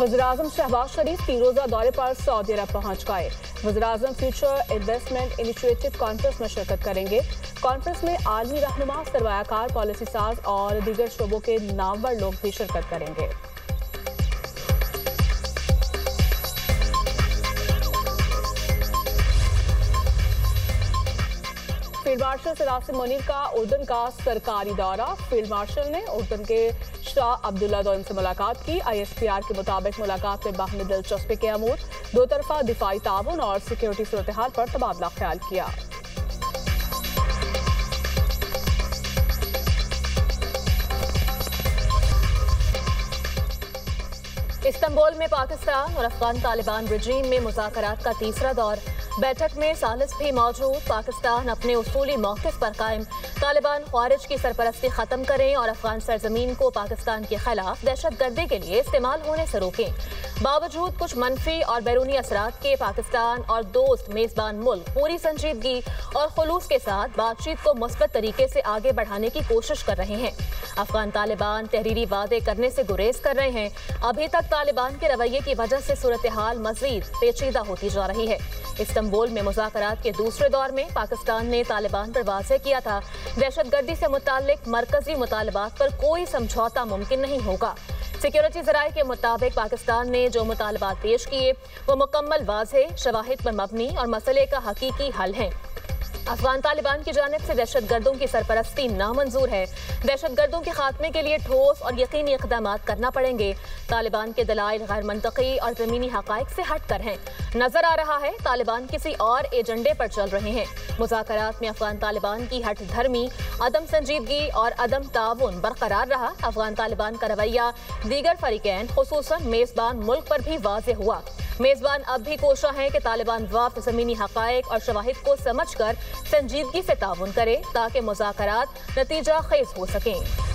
वज़ीर-ए-आज़म शहबाज शरीफ 3 रोज़ा दौरे पर सऊदी अरब पहुंच गए। वज़ीर-ए-आज़म फ्यूचर इन्वेस्टमेंट इनिशिएटिव कॉन्फ्रेंस में शिरकत करेंगे। कॉन्फ्रेंस में आलमी रहनुमा, सरमायाकार, पॉलिसी साज और दीगर शोबों के नामवर लोग भी शिरकत करेंगे। फील्ड मार्शल सैयद मुनीर का उर्दन का सरकारी दौरा। फील्ड मार्शल ने उर्दन के शाह अब्दुल्ला दोइम से मुलाकात की। ISPR के मुताबिक मुलाकात में बाहमी दिलचस्पी के अमूर, दो तरफा दिफाई ताउन और सिक्योरिटी सूरत हाल पर तबादला ख्याल किया। इस्तांबुल में पाकिस्तान और अफगान तालिबान रजीम में मुज़ाकरात का तीसरा दौर। बैठक में सालिस भी मौजूद। पाकिस्तान अपने उसूली मौक़िफ़ पर कायम। तालिबान ख़वारिज की सरपरस्ती ख़त्म करें और अफगान सरजमीन को पाकिस्तान के खिलाफ दहशतगर्दी के लिए इस्तेमाल होने से रोकें। बावजूद कुछ मनफी और बैरूनी असरात के पाकिस्तान और दोस्त मेज़बान मुल्क पूरी संजीदगी और खुलूस के साथ बातचीत को मुस्बत तरीके से आगे बढ़ाने की कोशिश कर रहे हैं। अफगान तालिबान तहरीरी वादे करने से गुरेज कर रहे हैं। अभी तक तालिबान के रवैये की वजह से सूरत हाल मज़ीद पेचीदा होती जा रही है। इस्तांबुल में मुज़ाकरात के दूसरे दौर में पाकिस्तान ने तालिबान पर वाज़ेह किया था, दहशतगर्दी से मुताल्लिक मरकजी मुतालबात पर कोई समझौता मुमकिन नहीं होगा। सिक्योरिटी ज़राए के मुताबिक पाकिस्तान ने जो मुतालबात पेश किए वो मुकम्मल वाज़ेह, शवाहिद पर मबनी और मसले का हकीकी हल हैं। अफगान तालिबान की जानिब से दहशतगर्दों की सरपरस्ती नामंजूर है। दहशतगर्दों के खात्मे के लिए ठोस और यकीनी इक़दाम करना पड़ेंगे। तालिबान के दलाइल गैर मंतकी और ज़मीनी हक़ाइक़ से हट कर हैं। नजर आ रहा है तालिबान किसी और एजेंडे पर चल रहे हैं। मुज़ाकरात में अफगान तालिबान की हट धर्मी, अदम संजीदगी और अदम ताउन बरकरार रहा। अफगान तालिबान का रवैया दीगर फरीकैन खुसूसन मेज़बान मुल्क पर भी वाज़ेह हुआ। मेज़बान अब भी कोशा हैं कि तालिबान वक्त ज़मीनी हक़ाइक़ और शवाहिद को समझ कर संजीदगी से ताउन करे ताकि मुज़ाकरात नतीजा खेज हो सकें।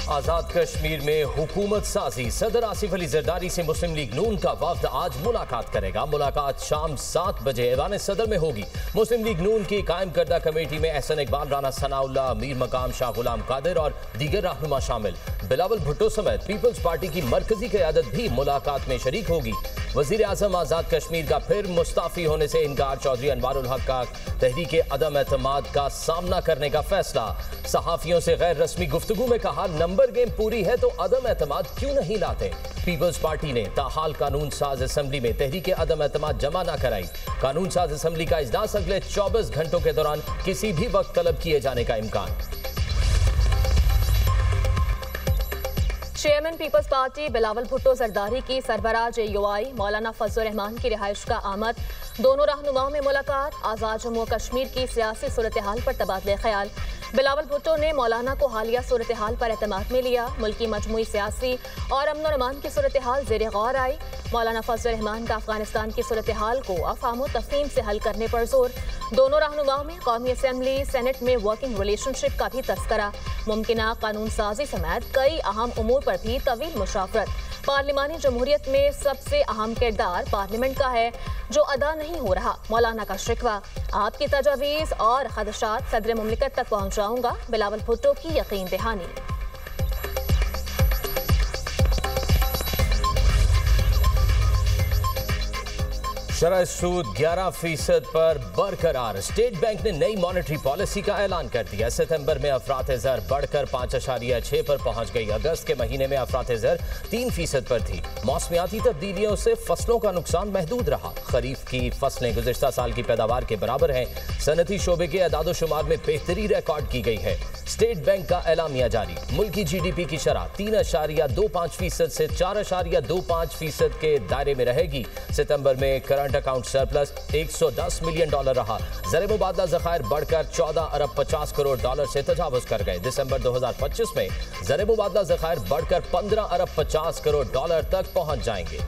आज़ाद कश्मीर में हुकूमत साजी। सदर आसिफ अली जरदारी से मुस्लिम लीग नून का वफ्द आज मुलाकात करेगा। मुलाकात शाम 7 बजे ऐवान सदर में होगी। मुस्लिम लीग नून की कायम करदा कमेटी में एहसन इकबाल, राना सनाउल्लाह, मीर मकाम, शाह गुलाम कादिर और दीगर रहनुमा शामिल। बिलावल भुट्टो समेत पीपल्स पार्टी की मरकजी क़यादत भी मुलाकात में शरीक होगी। वज़ीर आज़म आज़ाद कश्मीर का फिर मुस्ताफ़ी होने से इनकार। चौधरी अनवारुल हक का तहरीक अदम एतमाद का सामना करने का फैसला। सहाफ़ियों से गैर रस्मी गुफ्तगू में कहा, नंबर गेम पूरी है तो अदम एतमाद क्यों नहीं लाते। पीपल्स पार्टी ने ताहाल कानून साज असम्बली में तहरीक अदम एतमाद जमा न कराई। कानून साज असम्बली का इजलास अगले 24 घंटों के दौरान किसी भी वक्त तलब किए जाने का इम्कान। चेयरमैन पीपल्स पार्टी बिलावल भुट्टो जरदारी की सरबराह JUI मौलाना फजल रहमान की रिहाइश का आमद। दोनों रहनुमाओं में मुलाकात। आज़ाद जम्मू कश्मीर की सियासी सूरत हाल पर तबादले ख्याल। बिलावल भुट्टो ने मौलाना को हालिया सूरत हाल पर एतमाद में लिया। मुल्की मजमूई सियासी और अमन और अमान की सूरत हाल ज़ेर गौर आई। मौलाना फजल रहमान का अफगानिस्तान की सूरत हाल को अफहाम व तफहीम से हल करने पर जोर। दोनों रहनुमाओं में कौमी असम्बली सेनेट में वर्किंग रिलेशनशिप का भी तस्करा। मुमकिना कानून साजी समेत कई अहम उमूर पर भी तवील मुशावरत। पार्लिमानी जमहूरियत में सबसे अहम किरदार पार्लियामेंट का है जो अदा नहीं हो रहा। मौलाना का शिकवा, आपकी तजावीज़ और खदशात सदर मुमलिकत तक पहुँचाऊंगा। बिलावल भुट्टो की यकीन दहानी। शरह सूद 11% पर बरकरार। स्टेट बैंक ने नई मॉनेटरी पॉलिसी का ऐलान कर दिया। सितंबर में अफरात ज़र बढ़कर 5.6 पर पहुंच गई। अगस्त के महीने में अफरात ज़र 3% पर थी। मौसमियाती तब्दीलियों से फसलों का नुकसान महदूद रहा। खरीफ की फसलें गुज़िश्ता साल की पैदावार के बराबर हैं। सनती शोबे के अदादोशुमार में बेहतरी रिकॉर्ड की गई है। स्टेट बैंक का एलामिया जारी। मुल्की GDP की शरह 3.25% से 4.25% के दायरे में रहेगी। सितंबर में करंट अकाउंट सरप्लस $110 मिलियन रहा। ज़र मुबादला ज़खायर बढ़कर $14 अरब 50 करोड़ से तजावुज़ कर गए। दिसंबर 2025 में ज़र मुबादला ज़खायर बढ़कर $15 अरब 50 करोड़ तक पहुंच जाएंगे।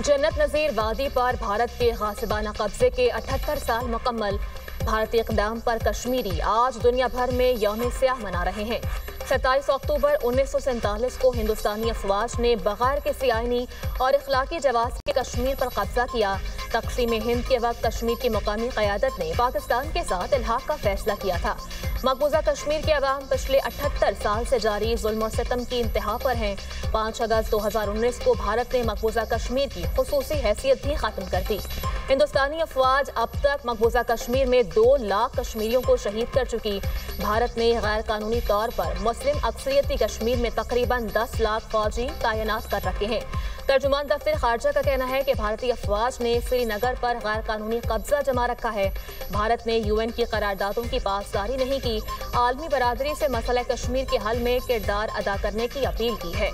जन्नत नज़ीर वादी पर भारत के गासिबाना कब्जे के 78 साल मुकम्मल। भारतीय इक़दाम पर कश्मीरी आज दुनिया भर में यौम स्याह मना रहे हैं। 27 अक्टूबर 1947 को हिंदुस्तानी अफवाज ने बगैर किसी आईनी और इखलाकी जवाब के कश्मीर पर कब्जा किया। तक़सीम हिंद के वक्त कश्मीर की मुकामी क़यादत ने पाकिस्तान के साथ इल्हाक़ का फैसला किया था। मकबूजा कश्मीर के अवाम पिछले 78 साल से जारी जुल्म और सितम की इंतहा पर हैं। 5 अगस्त 2019 को भारत ने मकबूजा कश्मीर की खुसूसी हैसियत भी खत्म कर दी। हिंदुस्तानी अफवाज अब तक मकबूजा कश्मीर में 2 लाख कश्मीरियों को शहीद कर चुकी। भारत ने गैर कानूनी तौर पर मुस्लिम अक्सरियती कश्मीर में तकरीबन 10 लाख फौजी तैनात कर रखे हैं। तर्जुमान दफ्तर खारजा का कहना है कि भारतीय अफवाज ने श्रीनगर पर गैर कानूनी कब्जा जमा रखा है। भारत ने UN की करारदादों की पासदारी नहीं की। आलमी बरादरी से मसला कश्मीर के हल में किरदार अदा करने की अपील की है।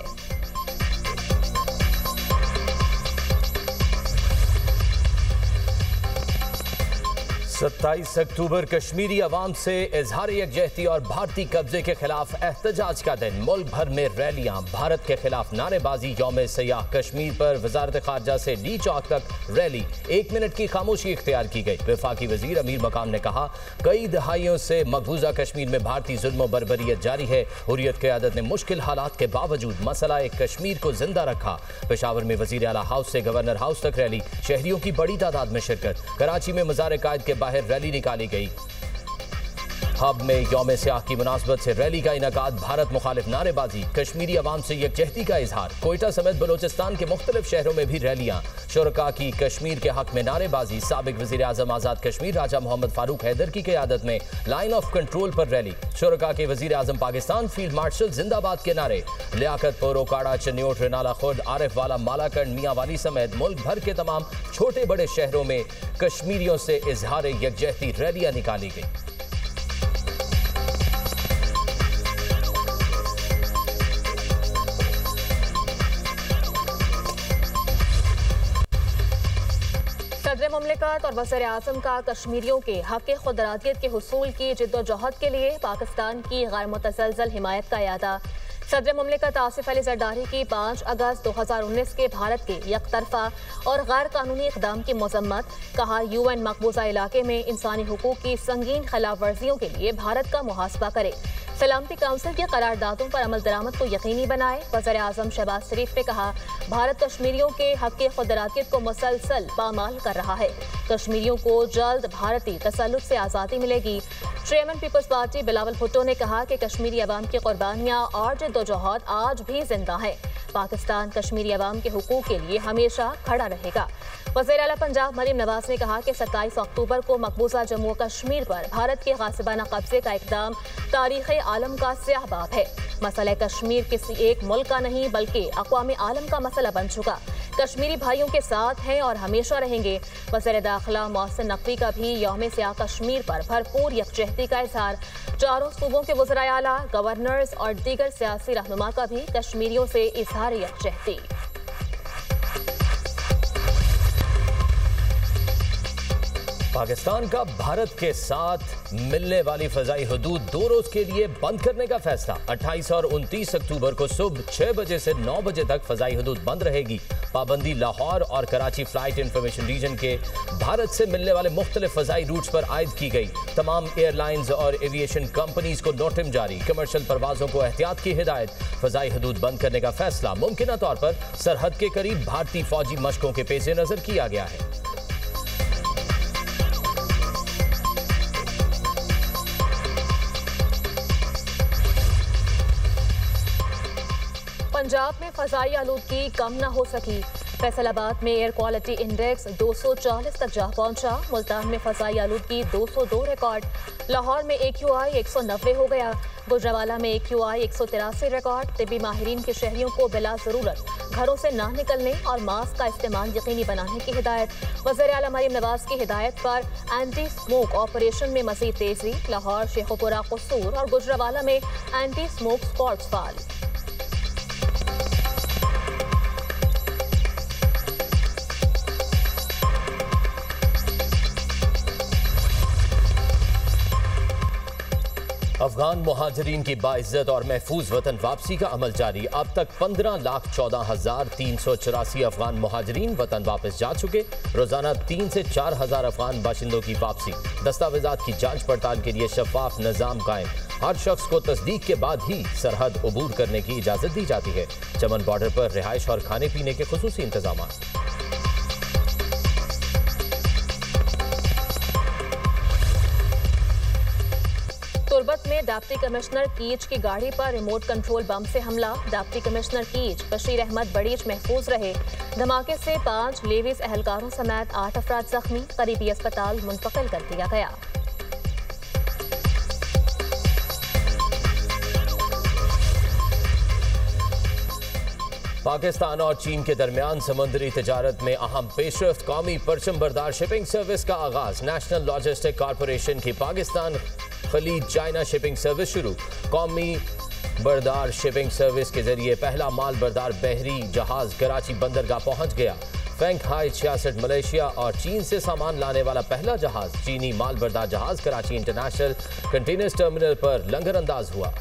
27 अक्टूबर कश्मीरी अवाम से इजहार यकजहती और भारतीय कब्जे के खिलाफ एहतजाज का दिन। मुल्क भर में रैलियां, भारत के खिलाफ नारेबाजी, यौम सयाह। कश्मीर पर वजारत खारजा से डी चौक तक रैली। 1 मिनट की खामोशी इख्तियार की गई। वफाकी वजीर अमीर मकाम ने कहा, कई दहाइयों से मकबूजा कश्मीर में भारतीय जुल्म बर्बरियत जारी है। हुर्रियत क़यादत ने मुश्किल हालात के बावजूद मसला कश्मीर को जिंदा रखा। पेशावर में वजीर आला हाउस से गवर्नर हाउस तक रैली, शहरियों की बड़ी तादाद में शिरकत। कराची में मज़ार कायद के बाहर रैली निकाली गई। हब में यौम सयाह की मुनासबत से रैली का इनकाद, भारत मुखालिफ नारेबाजी, कश्मीरी अवाम से यकजहती का इजहार। कोयटा समेत बलोचिस्तान के मुख्तलिफ शहरों में भी रैलियां। शुरका की कश्मीर के हक में नारेबाजी। साबिक वज़ीर आज़म आज़ाद कश्मीर राजा मोहम्मद फारूक हैदर की क़यादत में लाइन ऑफ कंट्रोल पर रैली। शुरका के वज़ीर आज़म पाकिस्तान फील्ड मार्शल जिंदाबाद के नारे। लियाकतपुर, ओकाड़ा, चन्योट, रेनाला खुर्द, आरिफ वाला, मालाकंड, मियांवाली समेत मुल्क भर के तमाम छोटे बड़े शहरों में कश्मीरियों से इजहार यकजहती रैलियां निकाली गई। सदर मुमलिकत और वज़ीर आज़म का कश्मीरियों के हक़ खुदरातियत के हुसूल की जिद्दोजहद के लिए पाकिस्तान की गैर मुतज़लज़ल हिमायत का इरादा। सदर मुमलिकत आसिफ अली ज़रदारी की 5 अगस्त 2019 के भारत के यकतरफा और गैर कानूनी इक़दाम की मज़म्मत। कहा, UN मकबूजा इलाके में इंसानी हुकूक की संगीन खिलाफ वर्जियों के लिए भारत का मुहासबा करे। सलामती काउंसिल की करारदादों पर अमल दरामद को यकीनी बनाए। वज़ीर आज़म शहबाज शरीफ ने कहा, भारत कश्मीरियों के हक़ खुदरातियत को मुसलसल पामाल कर रहा है। कश्मीरियों को जल्द भारतीय तसल्लुत से आज़ादी मिलेगी। चेयरमैन पीपल्स पार्टी बिलावल भुट्टो ने कहा कि कश्मीरी अवाम की कुर्बानियाँ और जिद्दोजहद आज भी जिंदा है। पाकिस्तान कश्मीरी अवाम के हुकूक के लिए हमेशा खड़ा रहेगा। वज़ीर आला पंजाब मरीम नवाज ने कहा कि 27 अक्टूबर को मकबूजा जम्मू कश्मीर पर भारत के गासिबाना कब्जे का इक़दाम तारीख़ आलम का स्याह बाब है। मसला कश्मीर किसी एक मुल्क का नहीं बल्कि अक़वाम आलम का मसला बन चुका। कश्मीरी भाइयों के साथ हैं और हमेशा रहेंगे। वज़ीर दाखिला मोहसिन नकवी का भी यौम सयाह कश्मीर पर भरपूर यकजहती का इज़हार। चारों सूबों के वज़ीर आला, गवर्नर्स और दीगर सियासी रहनुमा का भी कश्मीरियों से इज़हार यकजहती। पाकिस्तान का भारत के साथ मिलने वाली फ़ज़ाई हदूद 2 रोज़ के लिए बंद करने का फैसला। 28 और 29 अक्टूबर को सुबह 6 बजे से 9 बजे तक फ़ज़ाई हदूद बंद रहेगी। पाबंदी लाहौर और कराची फ्लाइट इंफॉर्मेशन रीजन के भारत से मिलने वाले मुख्तलिफ फ़ज़ाई रूट्स पर आयद की गई। तमाम एयरलाइंस और एविएशन कंपनीज को नोटिस जारी। कमर्शियल परवाज़ों को एहतियात की हिदायत। फ़ज़ाई हदूद बंद करने का फैसला मुमकिना तौर पर सरहद के करीब भारतीय फौजी मशकों के पेश नज़र किया गया है। पंजाब में फ़ज़ाई आलूदगी कम न हो सकी। फैसलाबाद में एयर क्वालिटी इंडेक्स 240 तक जा पहुंचा। मुल्तान में फ़ज़ाई आलूदगी 202 रिकॉर्ड। लाहौर में AQI 190 हो गया। गुजरावाला में AQI 183 रिकॉर्ड। तिब्बी माहिरीन के शहरियों को बिला ज़रूरत घरों से ना निकलने और मास्क का इस्तेमाल यकीनी बनाने की हिदायत। वज़ीर आला मरीम नवाज की हिदायत पर एंटी स्मोक ऑपरेशन में मज़ीद तेज़ी। लाहौर, शेखुपुरा, कसूर और गुजरावाला में एंटी स्मोक स्पॉट्स फाल। अफगान मुहाजिरीन की बाइज्जत और महफूज वतन वापसी का अमल जारी। अब तक 15,14,384 अफगान मुहाजिरीन वतन वापस जा चुके। रोजाना 3 से 4 हज़ार अफगान बाशिंदों की वापसी। दस्तावेजात की जांच पड़ताल के लिए शफाफ निज़ाम कायम। हर शख्स को तस्दीक के बाद ही सरहद अबूर करने की इजाज़त दी जाती है। चमन बॉर्डर पर रिहाइश और खाने पीने के खुसूसी इंतजाम। तुर्बत में डिप्टी कमिश्नर कीच की गाड़ी पर रिमोट कंट्रोल बम से हमला। डिप्टी कमिश्नर कीच बशीर अहमद बड़ीच महफूज रहे। धमाके से 5 लेवीज एहलकारों समेत 8 अफराद जख्मी, करीबी अस्पताल मुंतकिल कर दिया गया। पाकिस्तान और चीन के दरमियान समुद्री तिजारत में अहम पेशरफ्त। कौमी परचम बरदार शिपिंग सर्विस का आगाज। नेशनल लॉजिस्टिक कॉरपोरेशन की पाकिस्तान खलीज चाइना शिपिंग सर्विस शुरू। कौमी बरदार शिपिंग सर्विस के जरिए पहला माल बरदार बहरी जहाज कराची बंदरगाह पहुंच गया। फेंगहाई 66 मलेशिया और चीन से सामान लाने वाला पहला जहाज चीनी माल बरदार जहाज कराची इंटरनेशनल कंटेनर्स टर्मिनल पर लंगर अंदाज हुआ।